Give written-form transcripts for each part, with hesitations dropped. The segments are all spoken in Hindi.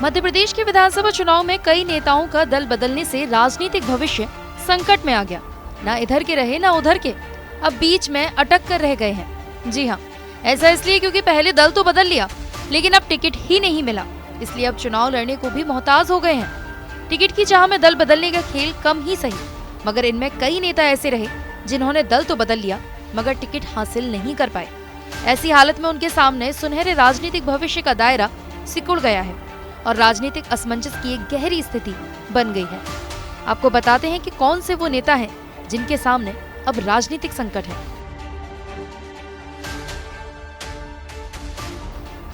मध्य प्रदेश के विधानसभा चुनाव में कई नेताओं का दल बदलने से राजनीतिक भविष्य संकट में आ गया। न इधर के रहे न उधर के, अब बीच में अटक कर रह गए हैं। जी हाँ, ऐसा इसलिए क्योंकि पहले दल तो बदल लिया लेकिन अब टिकट ही नहीं मिला, इसलिए अब चुनाव लड़ने को भी मोहताज हो गए हैं। टिकट की चाह में दल बदलने का खेल कम ही सही, मगर इनमें कई नेता ऐसे रहे जिन्होंने दल तो बदल लिया मगर टिकट हासिल नहीं कर पाए। ऐसी हालत में उनके सामने सुनहरे राजनीतिक भविष्य का दायरा सिकुड़ गया है और राजनीतिक असमंजस की एक गहरी स्थिति बन गई है। आपको बताते हैं कि कौन से वो नेता हैं जिनके सामने अब राजनीतिक संकट है।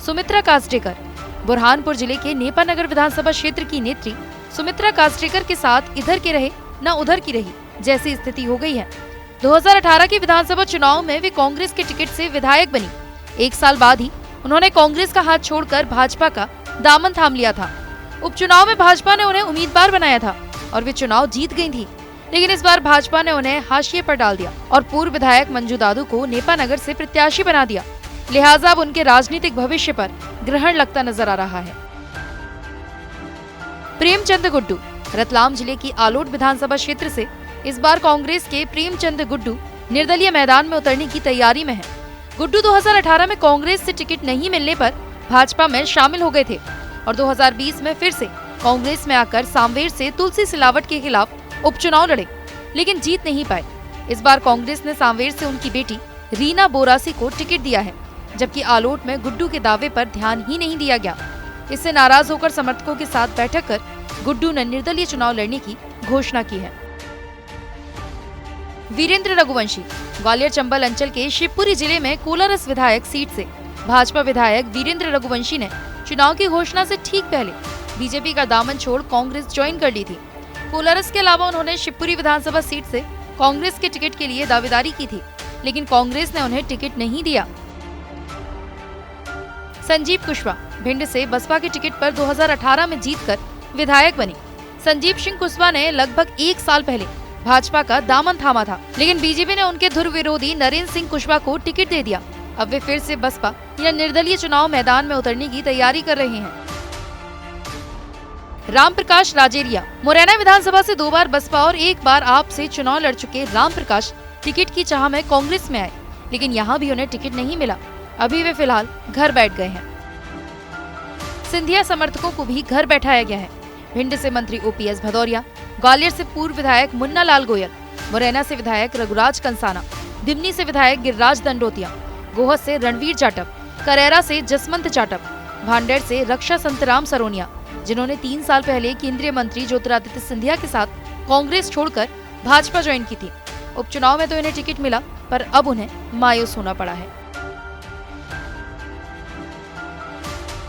सुमित्रा कास्डेकर बुरहानपुर जिले के नेपानगर विधानसभा क्षेत्र की नेत्री सुमित्रा कास्डेकर के साथ इधर के रहे न उधर की रही जैसी स्थिति हो गई है। 2018 के विधानसभा चुनाव में वे कांग्रेस के टिकट से विधायक बनी। एक साल बाद ही उन्होंने कांग्रेस का हाथ छोड़कर भाजपा का दामन थाम लिया था। उपचुनाव में भाजपा ने उन्हें उम्मीदवार बनाया था और वे चुनाव जीत गई थी, लेकिन इस बार भाजपा ने उन्हें हाशिए पर डाल दिया और पूर्व विधायक मंजू दादू को नेपानगर से प्रत्याशी बना दिया। लिहाजा अब उनके राजनीतिक भविष्य पर ग्रहण लगता नजर आ रहा है। प्रेमचंद गुड्डू रतलाम जिले की आलोट विधानसभा क्षेत्र से इस बार कांग्रेस के प्रेमचंद गुड्डू निर्दलीय मैदान में उतरने की तैयारी में है। गुड्डू 2018 में कांग्रेस से टिकट नहीं मिलने पर भाजपा में शामिल हो गए थे और 2020 में फिर से कांग्रेस में आकर सामवेर से तुलसी सिलावट के खिलाफ उपचुनाव लड़े, लेकिन जीत नहीं पाए। इस बार कांग्रेस ने सामवेर से उनकी बेटी रीना बोरासी को टिकट दिया है, जबकि आलोट में गुड्डू के दावे पर ध्यान ही नहीं दिया गया। इससे नाराज होकर समर्थकों के साथ बैठक कर गुड्डू ने निर्दलीय चुनाव लड़ने की घोषणा की है। वीरेंद्र रघुवंशी ग्वालियर चंबल अंचल के शिवपुरी जिले में कोलारस विधायक सीट से भाजपा विधायक वीरेंद्र रघुवंशी ने चुनाव की घोषणा से ठीक पहले बीजेपी का दामन छोड़ कांग्रेस ज्वाइन कर ली थी। कोलारस के अलावा उन्होंने शिवपुरी विधानसभा सीट से कांग्रेस के टिकट के लिए दावेदारी की थी, लेकिन कांग्रेस ने उन्हें टिकट नहीं दिया। संजीव कुशवाहा भिंड से बसपा के टिकट पर 2018 में जीतकर विधायक बने। संजीव सिंह कुशवाहा ने लगभग एक साल पहले भाजपा का दामन थामा था, लेकिन बीजेपी ने उनके ध्रुव विरोधी नरेंद्र सिंह कुशवाहा को टिकट दे दिया। अब वे फिर से बसपा या निर्दलीय चुनाव मैदान में उतरने की तैयारी कर रहे हैं। रामप्रकाश राजेरिया मुरैना विधानसभा से 2 बार बसपा और 1 बार आप से चुनाव लड़ चुके रामप्रकाश टिकट की चाह में कांग्रेस में आए, लेकिन यहाँ भी उन्हें टिकट नहीं मिला। अभी वे फिलहाल घर बैठ गए हैं। सिंधिया समर्थकों को भी घर बैठाया गया है। भिंड से मंत्री ओपीएस भदौरिया, ग्वालियर से पूर्व विधायक मुन्ना लाल गोयल, मुरैना से विधायक रघुराज कंसाना, दिमनी से विधायक गिरिराज दंडोतिया, गोहद से रणवीर जाटव, करेरा से जसवंत जाटव, भांडेर से रक्षा संतराम सरोनिया, जिन्होंने 3 साल पहले केंद्रीय मंत्री ज्योतिरादित्य सिंधिया के साथ कांग्रेस छोड़कर भाजपा ज्वाइन की थी। उपचुनाव में तो इन्हें टिकट मिला, पर अब उन्हें मायूस होना पड़ा है।